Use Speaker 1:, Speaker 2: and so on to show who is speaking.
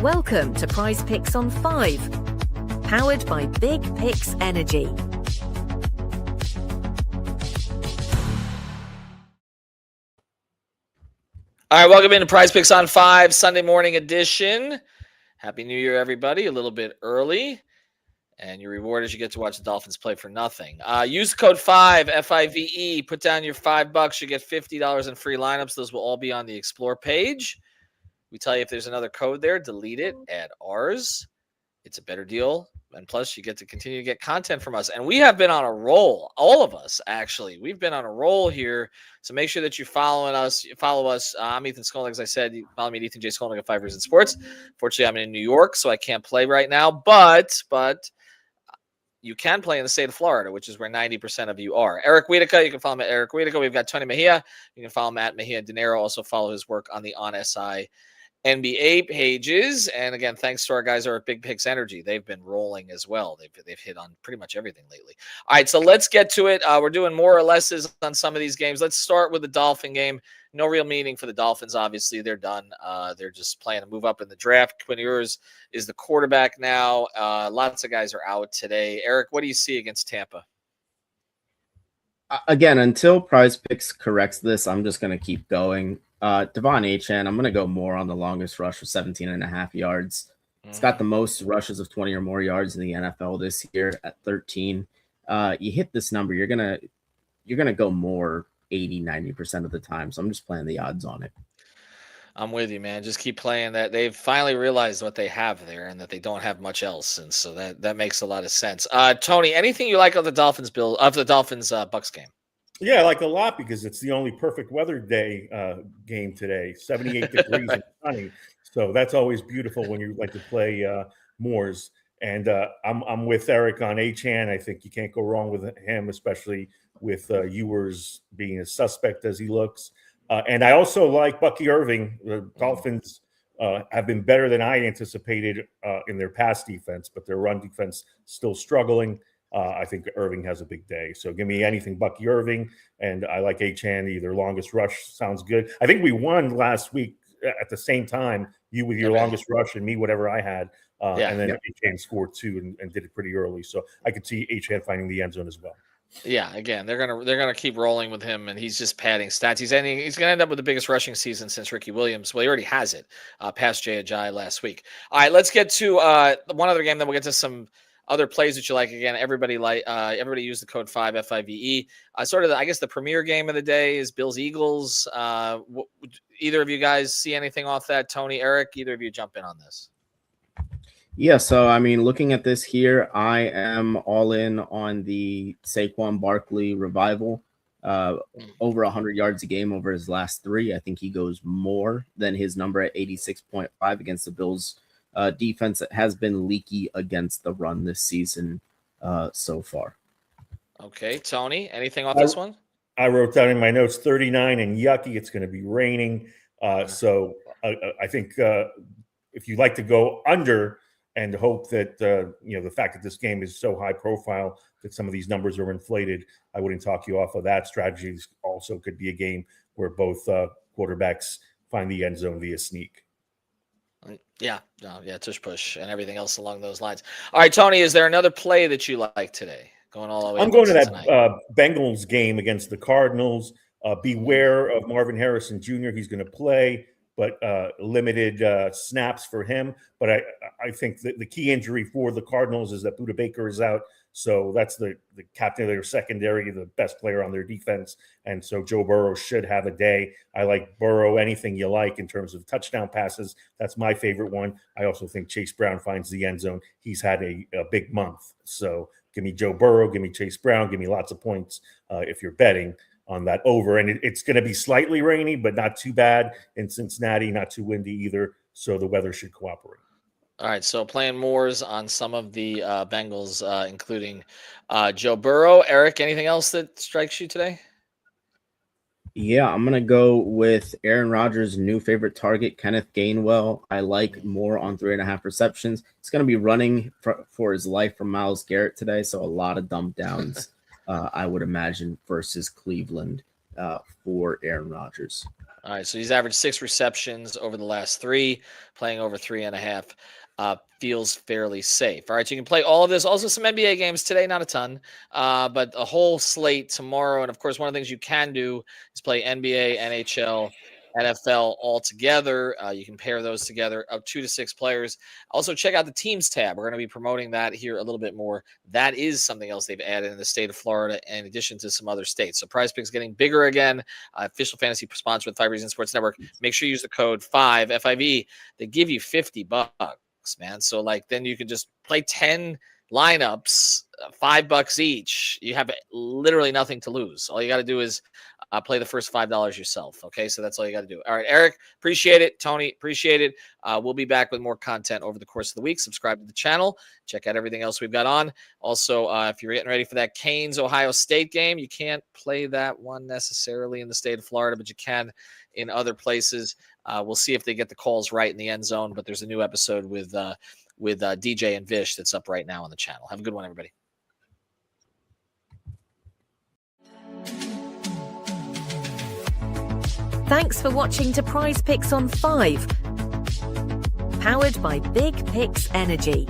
Speaker 1: Welcome to PrizePicks on 5, powered by Big Picks Energy.
Speaker 2: All right, welcome into PrizePicks on 5, Sunday morning edition. Happy New Year, everybody. A little bit early. And your reward is you get to watch the Dolphins play for nothing. Use the code 5, F-I-V-E. Put down your $5. You get $50 in free lineups. Those will all be on the Explore page. We tell you if there's another code there, delete it, add ours. It's a better deal. And plus, you get to continue to get content from us. And we have been on a roll. All of us, actually. We've been on a roll here. So make sure that you follow us. I'm Ethan Skolnick. As I said, you follow me at Ethan J. Skolnick at 5 Reasons Sports. Fortunately, I'm in New York, so I can't play right now. But you can play in the state of Florida, which is where 90% of you are. Eric Wiedeke, you can follow him at Eric Wiedeke. We've got Tony Mejia. You can follow him at Mejia Dinero. Also follow his work on the On SI NBA pages. And again, thanks to our guys over at Big Picks Energy. They've been rolling as well. They've hit on pretty much everything lately. All right, so let's get to it. We're doing more or lesses on some of these games. Let's start with the Dolphin game. No real meaning for the Dolphins, obviously. They're done. They're just playing to move up in the draft. Quinn Ewers is the quarterback now. Lots of guys are out today. Eric, what do you see against Tampa?
Speaker 3: Again, until PrizePicks corrects this, I'm just going to keep going. Devon Achane, I'm going to go more on the longest rush for 17.5 yards. It's got the most rushes of 20 or more yards in the NFL this year at 13. You hit this number, you're gonna go more 80-90% of the time. So I'm just playing the odds on it.
Speaker 2: I'm with you, man. Just keep playing that. They've finally realized what they have there and that they don't have much else. And so that makes a lot of sense. Tony, anything you like of the Dolphins Bucks game?
Speaker 4: Yeah, I like it a lot because it's the only perfect weather day game today. 78 degrees and sunny. So that's always beautiful when you like to play Moors. And I'm with Eric on Achane. I think you can't go wrong with him, especially with Ewers being as suspect as he looks. And I also like Bucky Irving. The Dolphins have been better than I anticipated in their pass defense, but their run defense still struggling. I think Irving has a big day. So give me anything Bucky Irving, and I like Achane. Either longest rush sounds good. I think we won last week at the same time, you with your longest rush and me whatever I had. And then Achane scored two and did it pretty early. So I could see Achane finding the end zone as well.
Speaker 2: Yeah, again, they're gonna keep rolling with him, and he's just padding stats. He's gonna end up with the biggest rushing season since Ricky Williams. Well, he already has it, past Jay Ajayi last week. All right, let's get to one other game. Then we'll get to some other plays that you like. Again, everybody use the code 5 FIVE. Sort of, I guess the premier game of the day is Bills Eagles. Either of you guys see anything off that? Tony, Eric, either of you jump in on this?
Speaker 3: Yeah, so I mean, looking at this here, I am all in on the Saquon Barkley revival. Over 100 yards a game over his last 3. I think he goes more than his number at 86.5 against the Bills defense that has been leaky against the run this season so far.
Speaker 2: Okay, Tony, anything off this one?
Speaker 4: I wrote down in my notes 39 and yucky. It's going to be raining. So I think if you like to go under and hope that, the fact that this game is so high profile that some of these numbers are inflated, I wouldn't talk you off of that. Strategies also could be a game where both quarterbacks find the end zone via sneak.
Speaker 2: Yeah, tush push and everything else along those lines. All right, Tony, is there another play that you like today? Going all the way.
Speaker 4: I'm going to that Bengals game against the Cardinals. Beware of Marvin Harrison Jr. He's going to play, but limited snaps for him. But I think that the key injury for the Cardinals is that Budda Baker is out. So that's the captain of their secondary, the best player on their defense. And so Joe Burrow should have a day. I like Burrow, anything you like in terms of touchdown passes. That's my favorite one. I also think Chase Brown finds the end zone. He's had a big month. So give me Joe Burrow, give me Chase Brown, give me lots of points if you're betting on that over. And it's going to be slightly rainy, but not too bad in Cincinnati, not too windy either. So the weather should cooperate.
Speaker 2: All right, so playing Moors on some of the Bengals, including Joe Burrow. Eric, anything else that strikes you today?
Speaker 3: Yeah, I'm going to go with Aaron Rodgers' new favorite target, Kenneth Gainwell. I like more on 3.5 receptions. He's going to be running for his life from Myles Garrett today, so a lot of dump downs, I would imagine, versus Cleveland for Aaron Rodgers.
Speaker 2: All right, so he's averaged 6 receptions over the last 3, playing over 3.5. Feels fairly safe. All right, so you can play all of this. Also, some NBA games today, not a ton, but a whole slate tomorrow. And of course, one of the things you can do is play NBA, NHL, NFL all together. You can pair those together up 2 to 6 players. Also, check out the teams tab. We're going to be promoting that here a little bit more. That is something else they've added in the state of Florida, in addition to some other states. So PrizePicks getting bigger again. Official fantasy sponsor with 5 Reasons Sports Network. Make sure you use the code 5 FIV. They give you $50, man. So like then you can just play 10 lineups, $5 each. You have literally nothing to lose. All you got to do is play the first $5 yourself. Okay, so that's all you got to do. All right, Eric, appreciate it. Tony, appreciate it. We'll be back with more content over the course of the week. Subscribe to the channel. Check out everything else we've got on. Also, if you're getting ready for that Canes Ohio State game, you can't play that one necessarily in the state of Florida, but you can in other places. We'll see if they get the calls right in the end zone, but there's a new episode with DJ and Vish that's up right now on the channel. Have a good one, everybody.
Speaker 1: Thanks for watching to PrizePicks on 5. Powered by Big Picks Energy.